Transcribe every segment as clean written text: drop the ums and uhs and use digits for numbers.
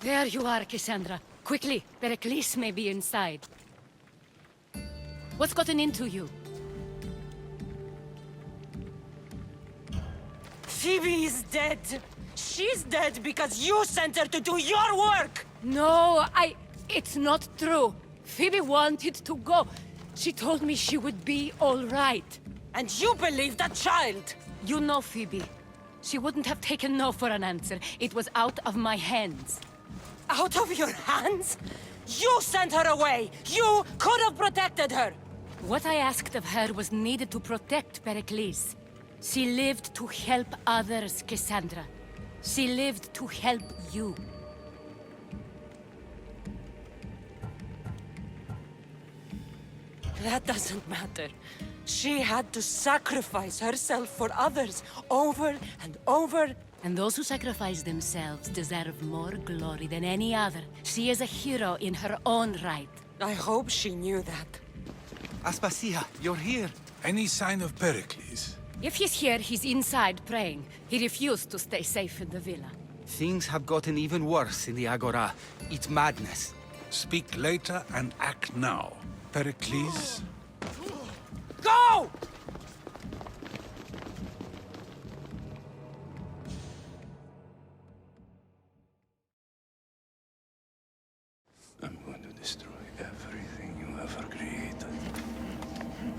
There you are, Cassandra. Quickly, Pericles may be inside. What's gotten into you? Phoebe is dead. She's dead because you sent her to do your work! No, it's not true. Phoebe wanted to go. She told me she would be all right. And you believe that child! You know Phoebe. She wouldn't have taken no for an answer. It was out of my hands. Out of your hands? You sent her away! You could have protected her! What I asked of her was needed to protect Pericles. She lived to help others, Cassandra. She lived to help you. That doesn't matter. She had to sacrifice herself for others, over and over. And those who sacrifice themselves deserve more glory than any other. She is a hero in her own right. I hope she knew that. Aspasia, you're here. Any sign of Pericles? If he's here, he's inside praying. He refused to stay safe in the villa. Things have gotten even worse in the Agora. It's madness. Speak later and act now. Pericles? Go! I'm going to destroy everything you ever created.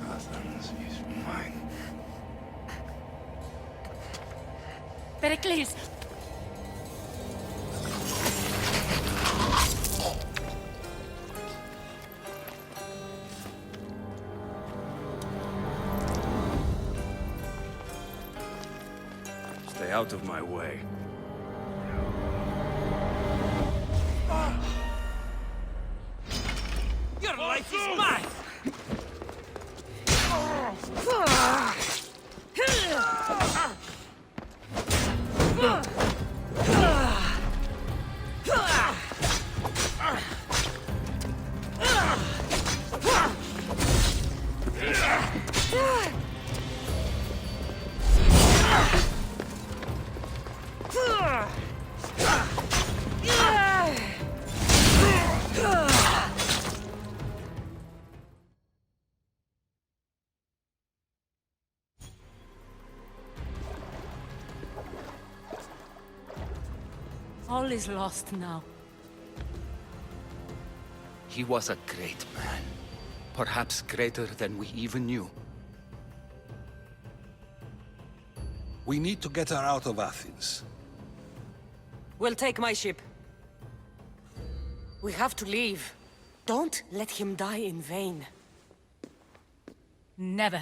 Athens is mine. Pericles! Stay out of my way. Your life is mine! All is lost now. He was a great man. Perhaps greater than we even knew. We need to get her out of Athens. We'll take my ship. We have to leave. Don't let him die in vain. Never.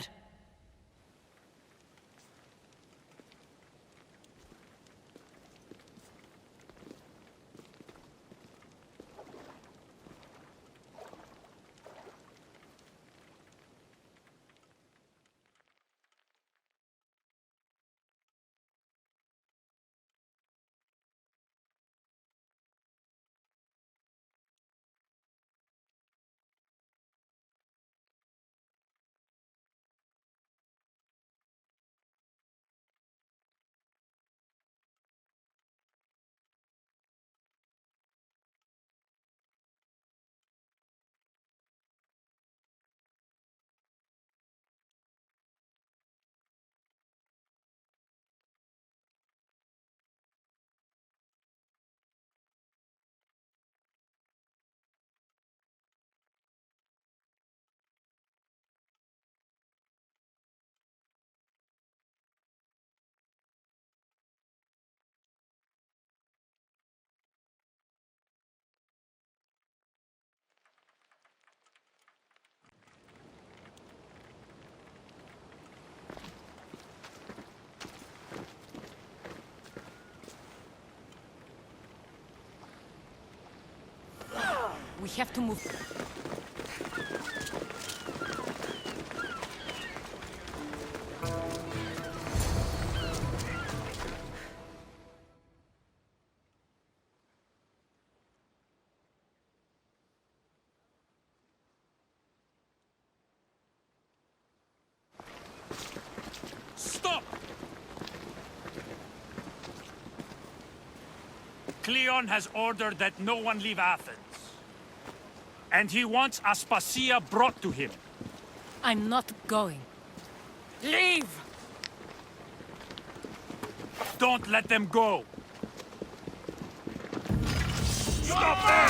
We have to move. Stop! Cleon has ordered that no one leave Athens. And he wants Aspasia brought to him. I'm not going. Leave! Don't let them go! Stop there!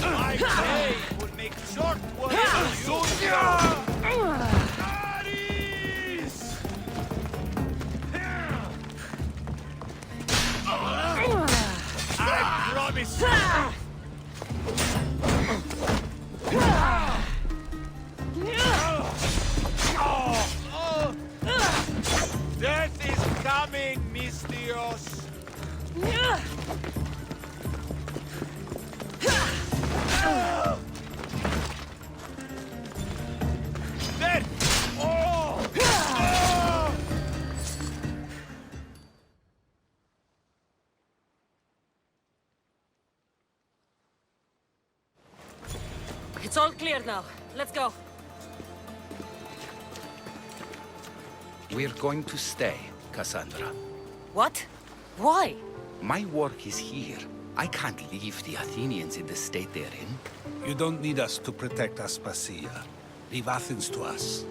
My blade will make short work of you. Ares! I promise death is coming, Mystios. Death! It's all clear now. Let's go. We're going to stay, Cassandra. What? Why? My work is here. I can't leave the Athenians in the state they're in. You don't need us to protect Aspasia. Leave Athens to us.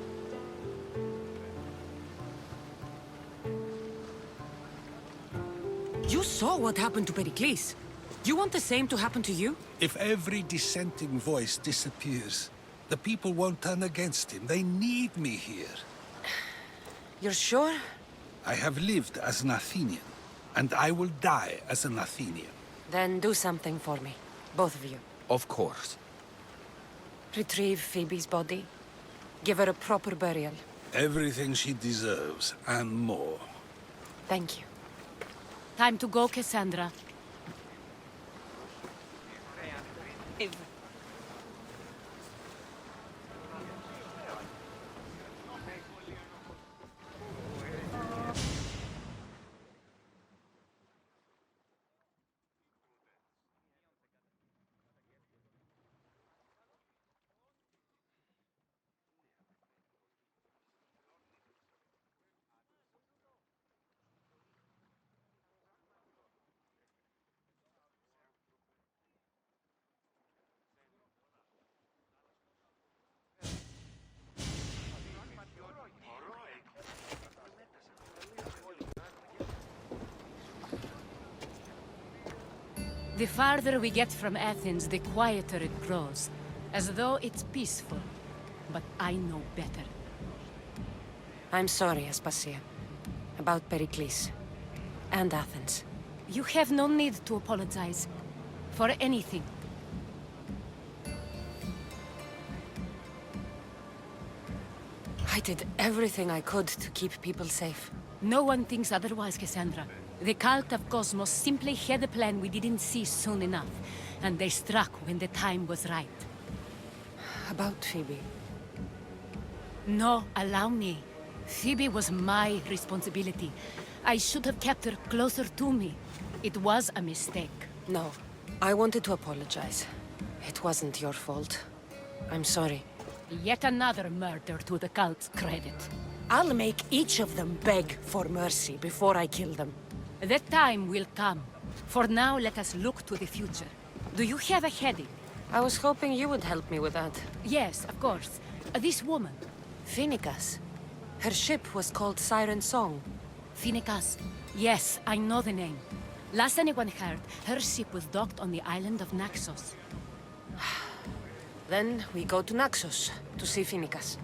You saw what happened to Pericles. You want the same to happen to you? If every dissenting voice disappears, the people won't turn against him. They need me here. You're sure? I have lived as an Athenian, and I will die as an Athenian. Then do something for me. Both of you. Of course. Retrieve Phoebe's body. Give her a proper burial. Everything she deserves, and more. Thank you. Time to go, Cassandra. The farther we get from Athens, the quieter it grows. As though it's peaceful. But I know better. I'm sorry, Aspasia. About Pericles. And Athens. You have no need to apologize. For anything. I did everything I could to keep people safe. No one thinks otherwise, Cassandra. The cult of Cosmos simply had a plan we didn't see soon enough. And they struck when the time was right. About Phoebe. No, allow me. Phoebe was my responsibility. I should have kept her closer to me. It was a mistake. No. I wanted to apologize. It wasn't your fault. I'm sorry. Yet another murder to the cult's credit. I'll make each of them beg for mercy before I kill them. That time will come. For now, let us look to the future. Do you have a heading? I was hoping you would help me with that. Yes, of course. This woman. Phoenicas. Her ship was called Siren Song. Phoenicas. Yes, I know the name. Last anyone heard, her ship was docked on the island of Naxos. Then we go to Naxos to see Phoenicas.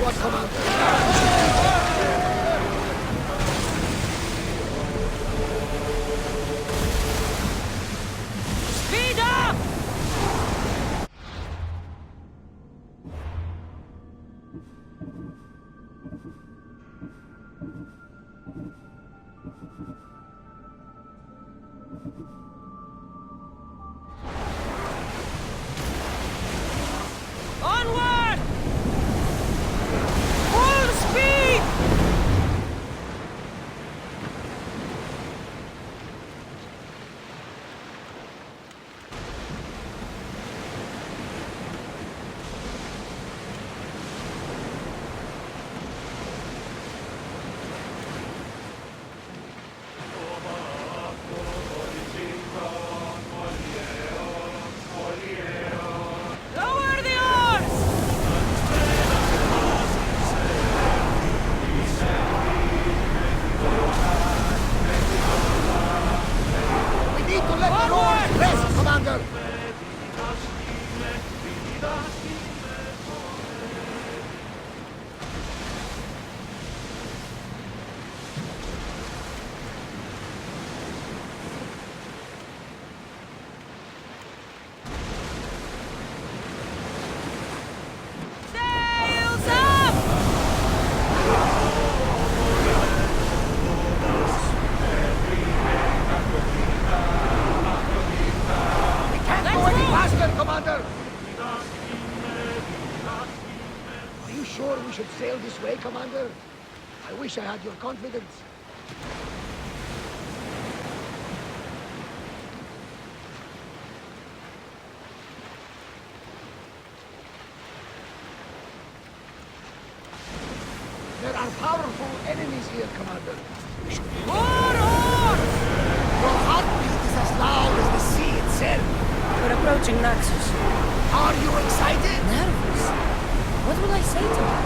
squad, Commander. Speed up! Onward! Full speed! Lower the oars! We need to let the oars rest, Commander. Sails up! Can't go any faster, Commander. Are you sure we should sail this way, Commander? I wish I had your confidence. There are powerful enemies here, Commander. More oars! Your heartbeat is as loud as the sea itself. We're approaching Naxos. Are you excited? Nervous? What will I say to her?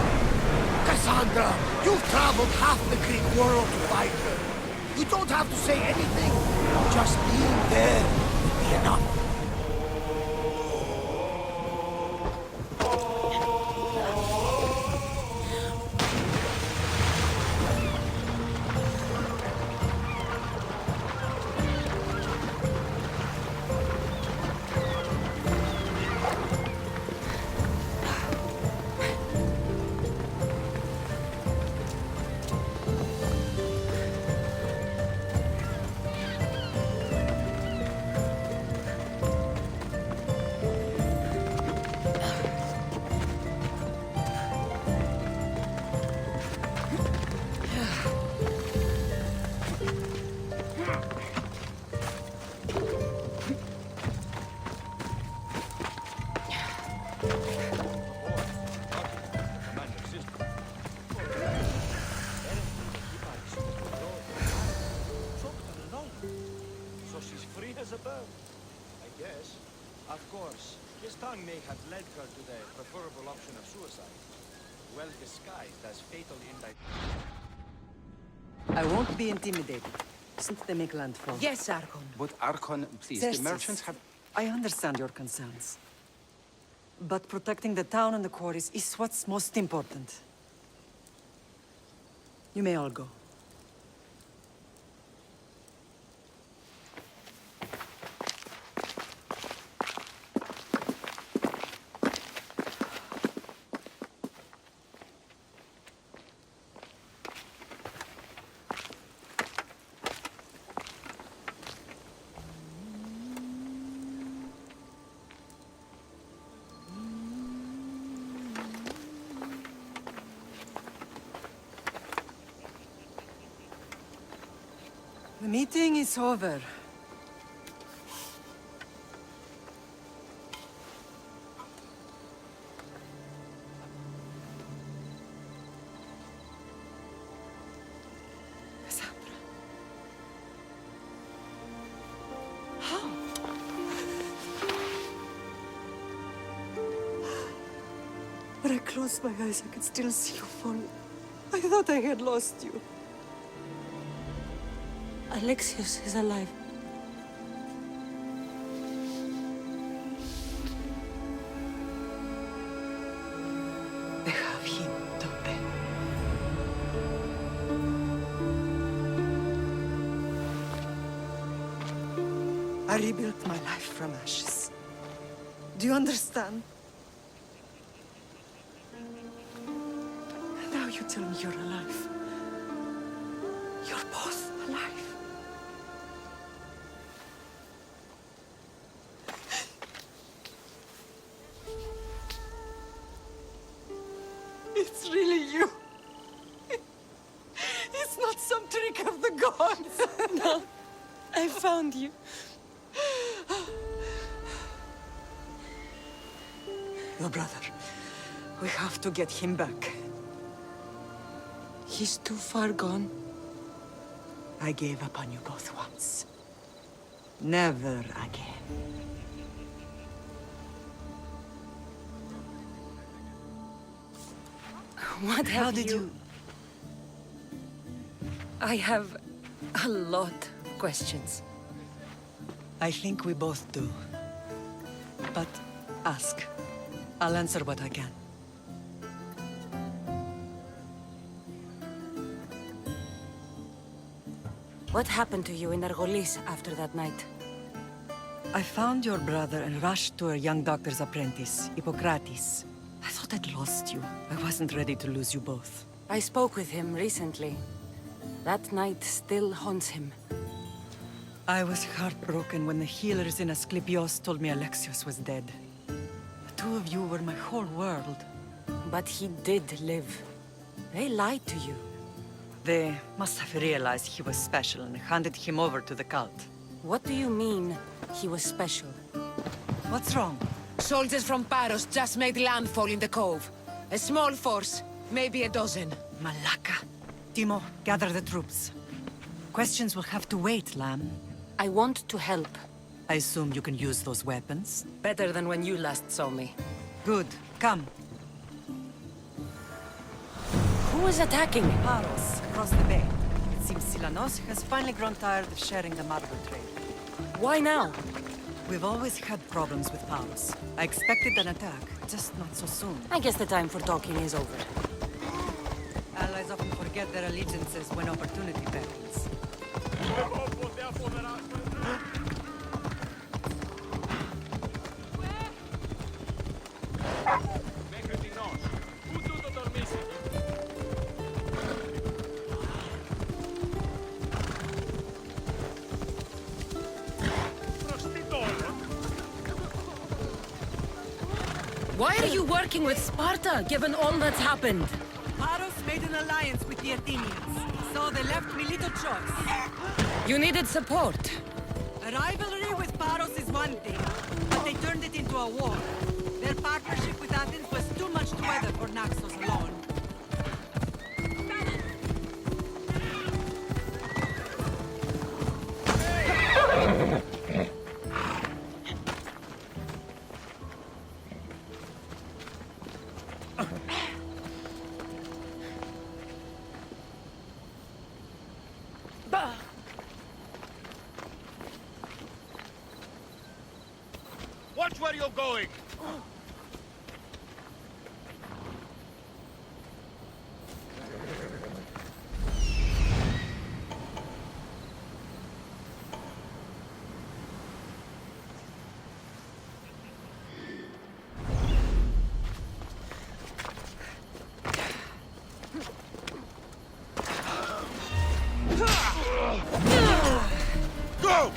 Cassandra, you've traveled half the Greek world to fight her. You don't have to say anything. Just being there will be enough. So she's free as a bird, I guess. Of course, his tongue may have led her to the preferable option of suicide. Well disguised as fatal indict. I won't be intimidated, since they make landfall. Yes, Archon. But Archon, please, Xerxes, the merchants have... I understand your concerns. But protecting the town and the quarries is what's most important. You may all go. The meeting is over. Cassandra. How? When I closed my eyes, I could still see you fall. I thought I had lost you. Alexios is alive. They have him, don't I rebuilt my life from ashes. Do you understand? Now you tell me you're alive. You're both alive. It's really you. It's not some trick of the gods. No, I found you. Your brother. We have to get him back. He's too far gone. I gave up on you both once. Never again. What have How did you... I have a lot of questions. I think we both do. But ask. I'll answer what I can. What happened to you in Argolis after that night? I found your brother and rushed to a young doctor's apprentice, Hippocrates. I thought I'd lost you. I wasn't ready to lose you both. I spoke with him recently. That night still haunts him. I was heartbroken when the healers in Asclepios told me Alexios was dead. The two of you were my whole world. But he did live. They lied to you. They must have realized he was special and handed him over to the cult. What do you mean, he was special? What's wrong? Soldiers from Paros just made landfall in the cove. A small force, maybe a dozen. Malaka. Timo, gather the troops. Questions will have to wait, Lamb. I want to help. I assume you can use those weapons? Better than when you last saw me. Good. Come. Who is attacking? Paros, across the bay. It seems Silanos has finally grown tired of sharing the marble trade. Why now? We've always had problems with Paros. I expected an attack, just not so soon. I guess the time for talking is over. Allies often forget their allegiances when opportunity beckons. Why are you working with Sparta, given all that's happened? Paros made an alliance with the Athenians, so they left me little choice. You needed support. A rivalry with Paros is one thing, but they turned it into a war. Their partnership with Athens was too much to weather for Naxos alone. Watch where you're going! Go!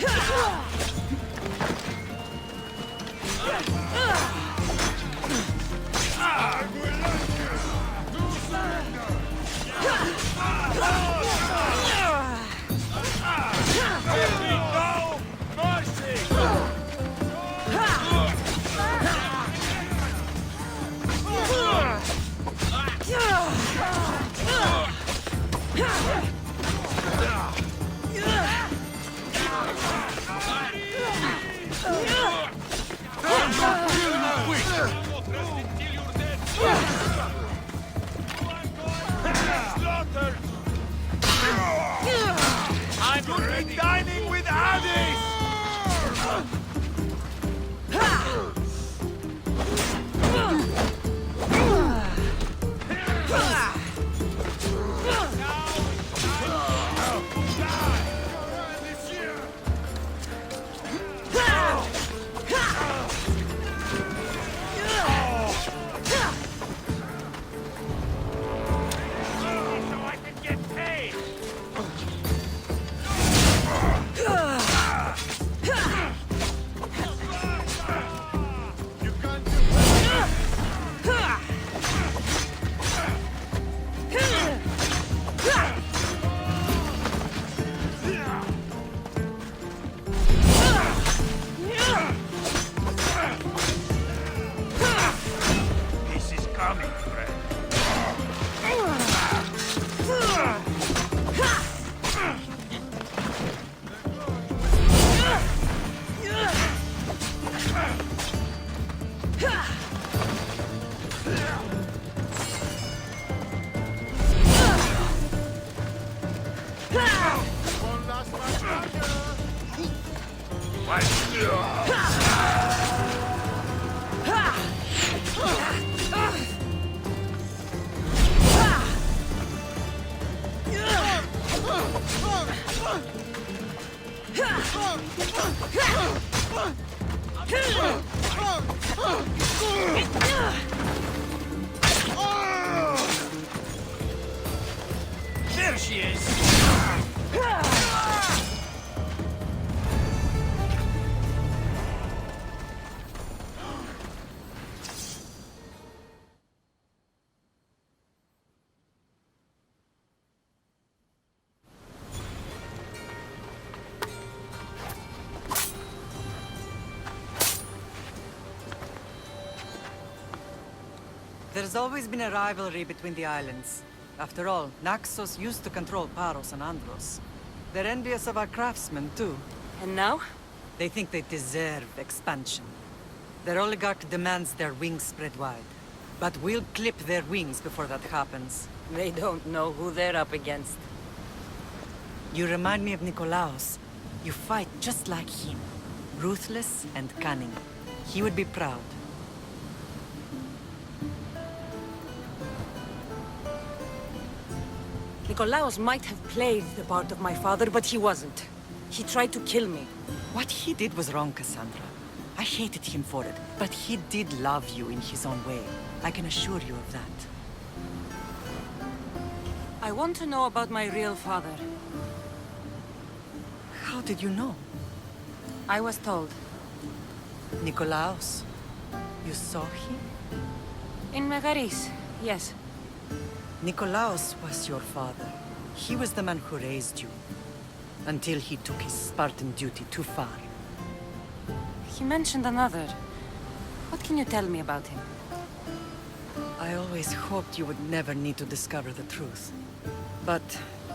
I'm dining with Hades! There she is! There's always been a rivalry between the islands. After all, Naxos used to control Paros and Andros. They're envious of our craftsmen, too. And now? They think they deserve expansion. Their oligarch demands their wings spread wide. But we'll clip their wings before that happens. They don't know who they're up against. You remind me of Nikolaos. You fight just like him. Ruthless and cunning. He would be proud. Nikolaos might have played the part of my father, but he wasn't. He tried to kill me. What he did was wrong, Cassandra. I hated him for it, but he did love you in his own way. I can assure you of that. I want to know about my real father. How did you know? I was told. Nikolaos. You saw him? In Megaris, yes. Nikolaos was your father. He was the man who raised you. Until he took his Spartan duty too far. He mentioned another. What can you tell me about him? I always hoped you would never need to discover the truth. But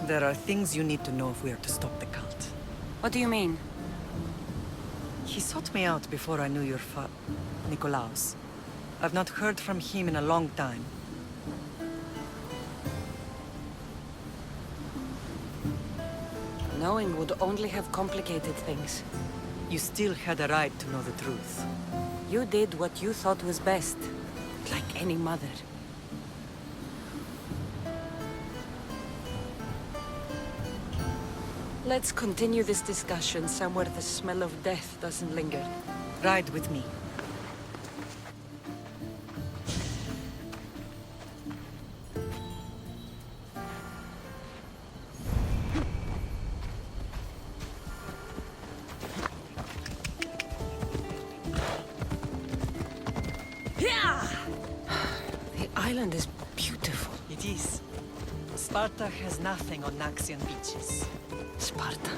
there are things you need to know if we are to stop the cult. What do you mean? He sought me out before I knew your Nikolaos. I've not heard from him in a long time. Knowing would only have complicated things. You still had a right to know the truth. You did what you thought was best. Like any mother. Let's continue this discussion somewhere the smell of death doesn't linger. Ride with me. The island is beautiful. It is. Sparta has nothing on Naxian beaches. Sparta.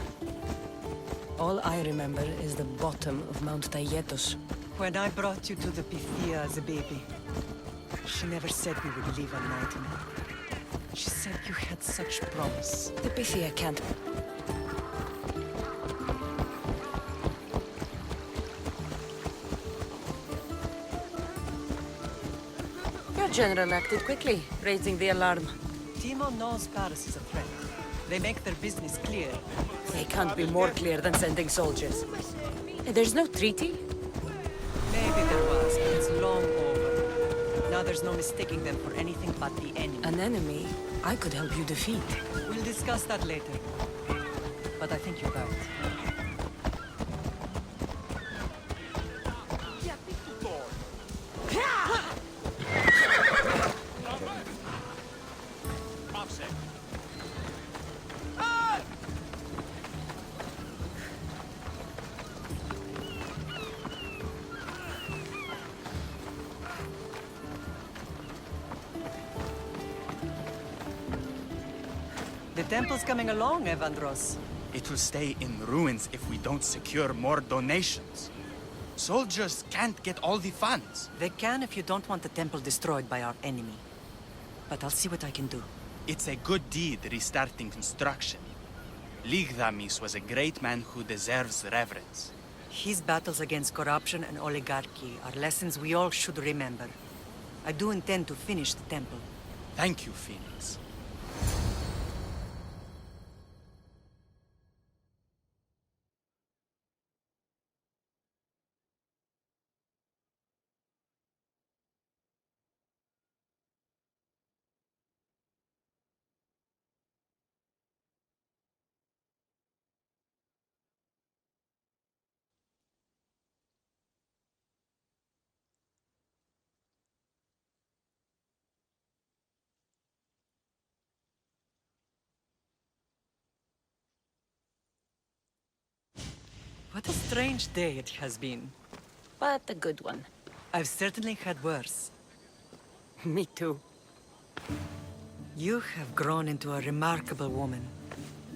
All I remember is the bottom of Mount Taygetos. When I brought you to the Pythia as a baby, she never said we would live a night in it. She said you had such promise. The Pythia can't... Your general acted quickly, raising the alarm. Timo knows Paris is a threat. They make their business clear. They can't be more clear than sending soldiers. There's no treaty? Maybe there was, but it's long over. Now there's no mistaking them for anything but the enemy. An enemy I could help you defeat. We'll discuss that later. But I think you're right. The temple's coming along, Evandros. It will stay in ruins if we don't secure more donations. Soldiers can't get all the funds. They can if you don't want the temple destroyed by our enemy. But I'll see what I can do. It's a good deed restarting construction. Ligdamis was a great man who deserves reverence. His battles against corruption and oligarchy are lessons we all should remember. I do intend to finish the temple. Thank you, Phoenix. What a strange day it has been. But a good one. I've certainly had worse. Me too. You have grown into a remarkable woman,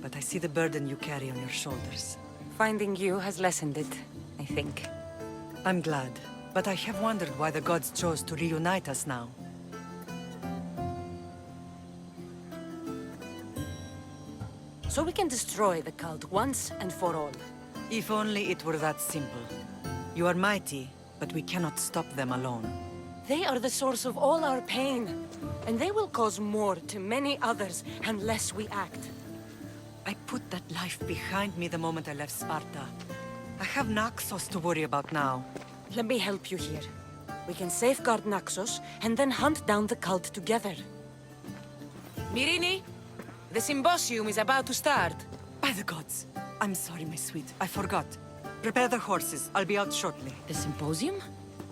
but I see the burden you carry on your shoulders. Finding you has lessened it, I think. I'm glad, but I have wondered why the gods chose to reunite us now. So we can destroy the cult once and for all. If only it were that simple. You are mighty, but we cannot stop them alone. They are the source of all our pain, and they will cause more to many others unless we act. I put that life behind me the moment I left Sparta. I have Naxos to worry about now. Let me help you here. We can safeguard Naxos, and then hunt down the cult together. Myrrine, the symposium is about to start. By the gods! I'm sorry, my sweet. I forgot. Prepare the horses. I'll be out shortly. The symposium?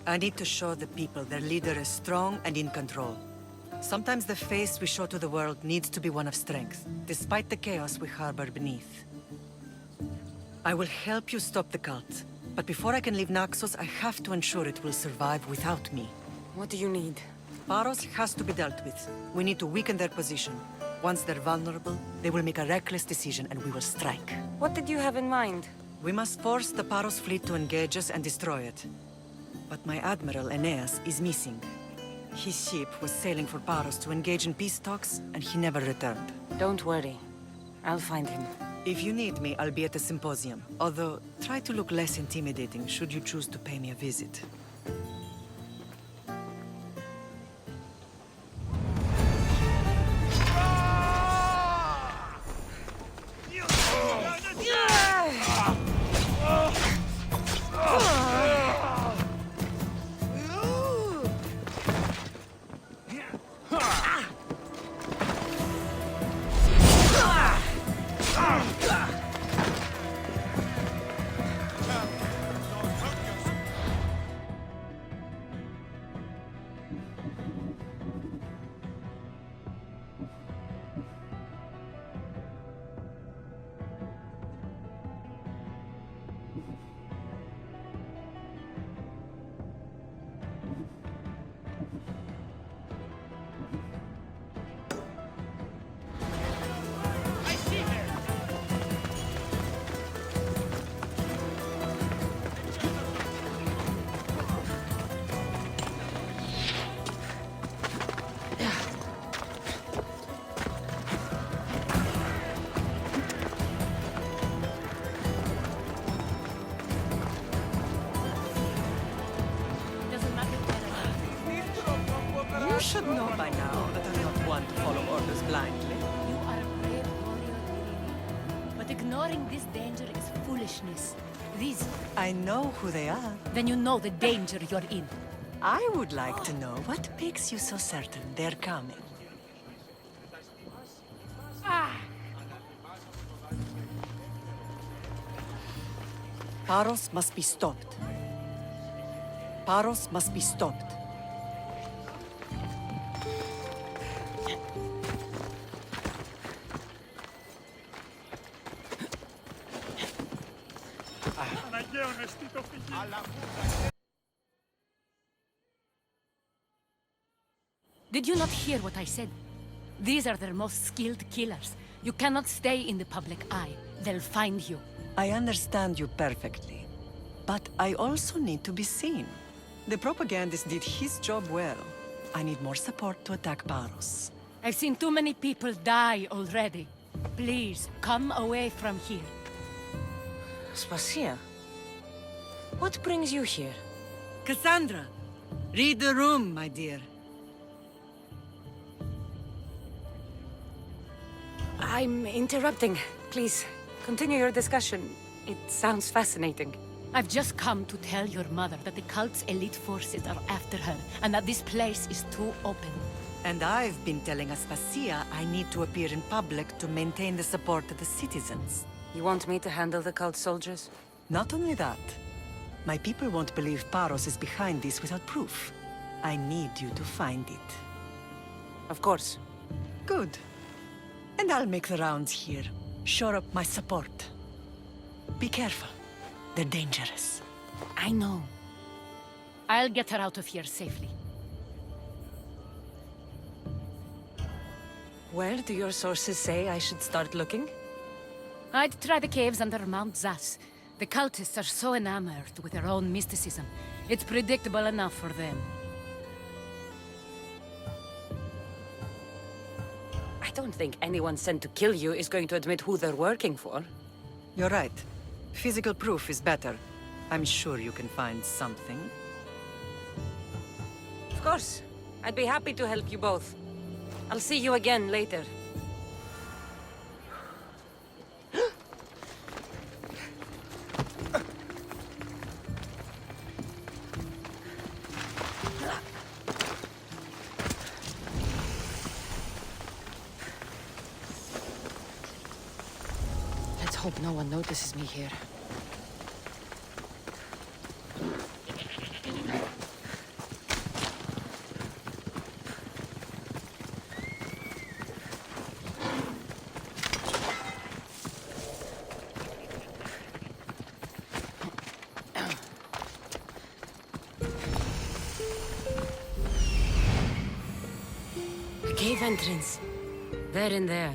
I need to show the people their leader is strong and in control. Sometimes the face we show to the world needs to be one of strength, despite the chaos we harbor beneath. I will help you stop the cult, but before I can leave Naxos, I have to ensure it will survive without me. What do you need? Paros has to be dealt with. We need to weaken their position. Once they're vulnerable, they will make a reckless decision and we will strike. What did you have in mind? We must force the Paros fleet to engage us and destroy it. But my admiral, Aeneas, is missing. His ship was sailing for Paros to engage in peace talks, and he never returned. Don't worry. I'll find him. If you need me, I'll be at the symposium. Although, try to look less intimidating should you choose to pay me a visit. You should know by now that I'm not one to follow orders blindly. You are a brave warrior, Myrrine. But ignoring this danger is foolishness. These... I know who they are. Then you know the danger you're in. I would like to know what makes you so certain they're coming. Paros must be stopped. Paros must be stopped. Did you not hear what I said? These are their most skilled killers. You cannot stay in the public eye. They'll find you. I understand you perfectly. But I also need to be seen. The propagandist did his job well. I need more support to attack Paros. I've seen too many people die already. Please, come away from here. Spacia, what brings you here? Cassandra! Read the room, my dear. I'm interrupting. Please, continue your discussion. It sounds fascinating. I've just come to tell your mother that the cult's elite forces are after her, and that this place is too open. And I've been telling Aspasia I need to appear in public to maintain the support of the citizens. You want me to handle the cult soldiers? Not only that, my people won't believe Paros is behind this without proof. I need you to find it. Of course. Good. And I'll make the rounds here. Shore up my support. Be careful. They're dangerous. I know. I'll get her out of here safely. Where do your sources say I should start looking? I'd try the caves under Mount Zas. The cultists are so enamored with their own mysticism. It's predictable enough for them. I don't think anyone sent to kill you is going to admit who they're working for. You're right. Physical proof is better. I'm sure you can find something. Of course. I'd be happy to help you both. I'll see you again later. Let's hope no one notices me here. The cave entrance. They're in there.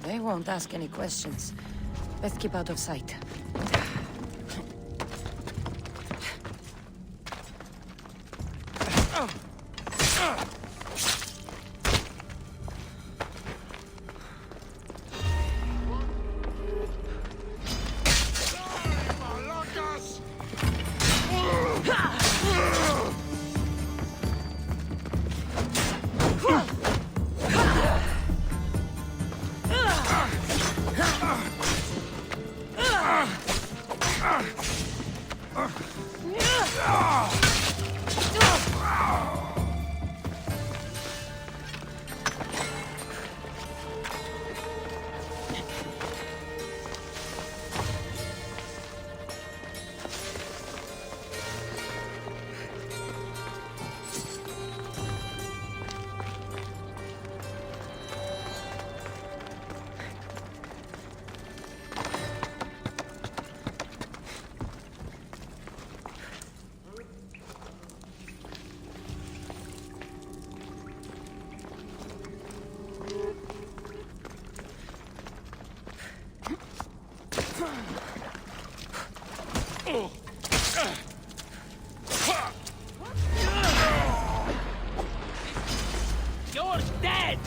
They won't ask any questions. Best keep out of sight. You're dead!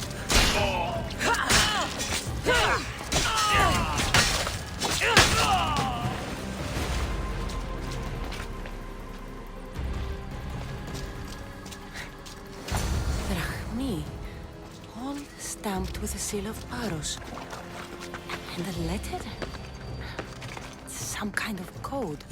Drachmi. All stamped with the seal of Paros. And the letter? Some kind of code.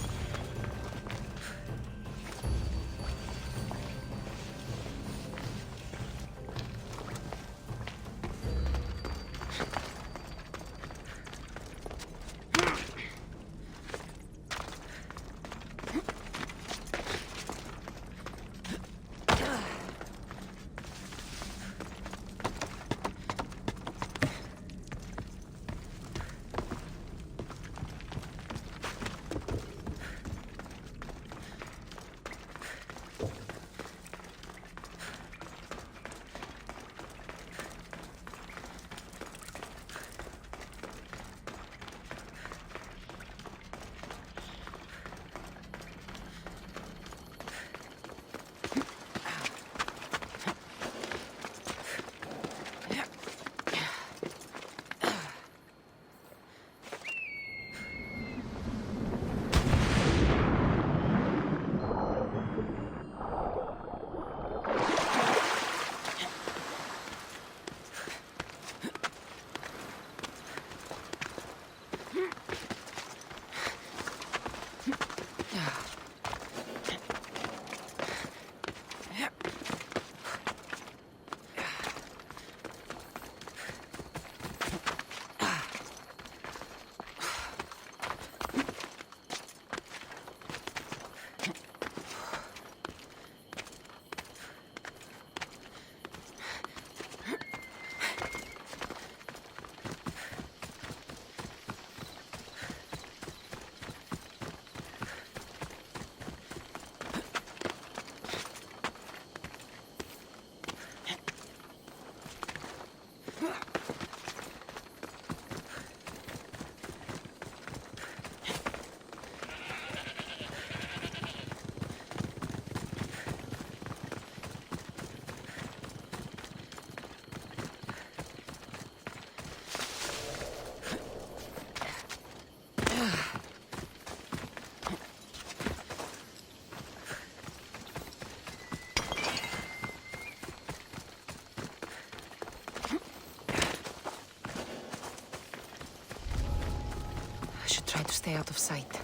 should try to stay out of sight.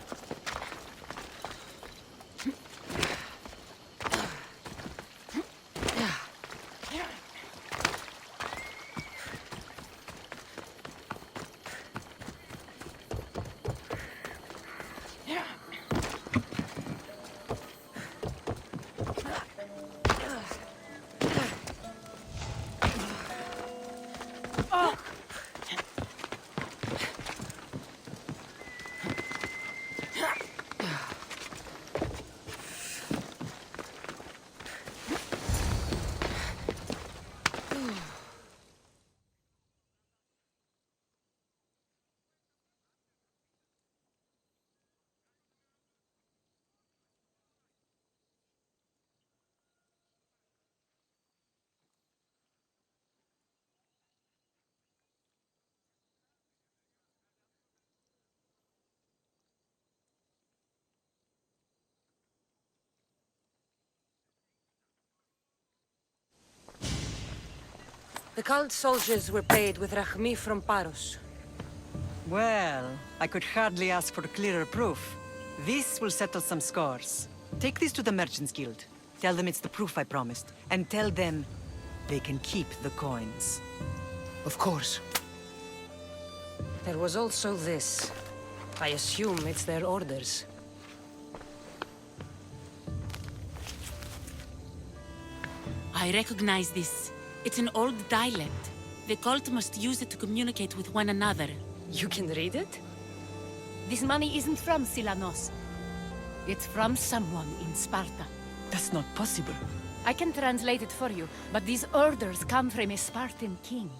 The cult soldiers were paid with Rachmi from Paros. Well, I could hardly ask for clearer proof. This will settle some scores. Take this to the Merchants Guild. Tell them it's the proof I promised. And tell them they can keep the coins. Of course. There was also this. I assume it's their orders. I recognize this. It's an old dialect. The cult must use it to communicate with one another. You can read it? This money isn't from Silanos. It's from someone in Sparta. That's not possible. I can translate it for you, but these orders come from a Spartan king.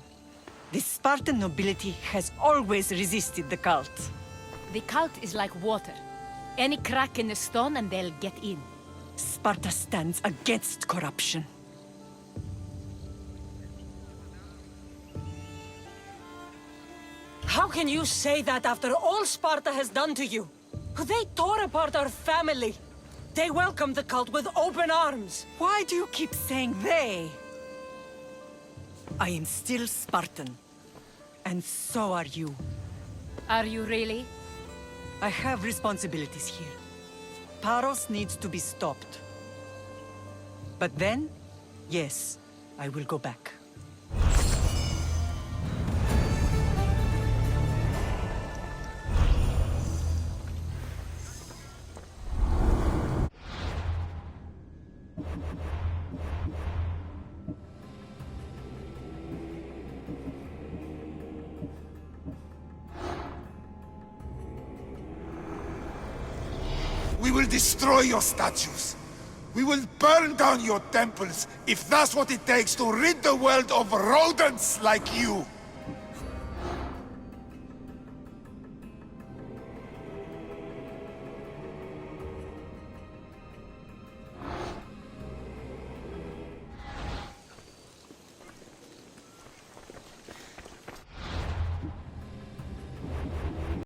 The Spartan nobility has always resisted the cult. The cult is like water. Any crack in the stone and they'll get in. Sparta stands against corruption. How can you say that after all Sparta has done to you? They tore apart our family. They welcomed the cult with open arms. Why do you keep saying they? I am still Spartan. And so are you. Are you really? I have responsibilities here. Paros needs to be stopped. But then, yes, I will go back. We will destroy your statues. We will burn down your temples if that's what it takes to rid the world of rodents like you.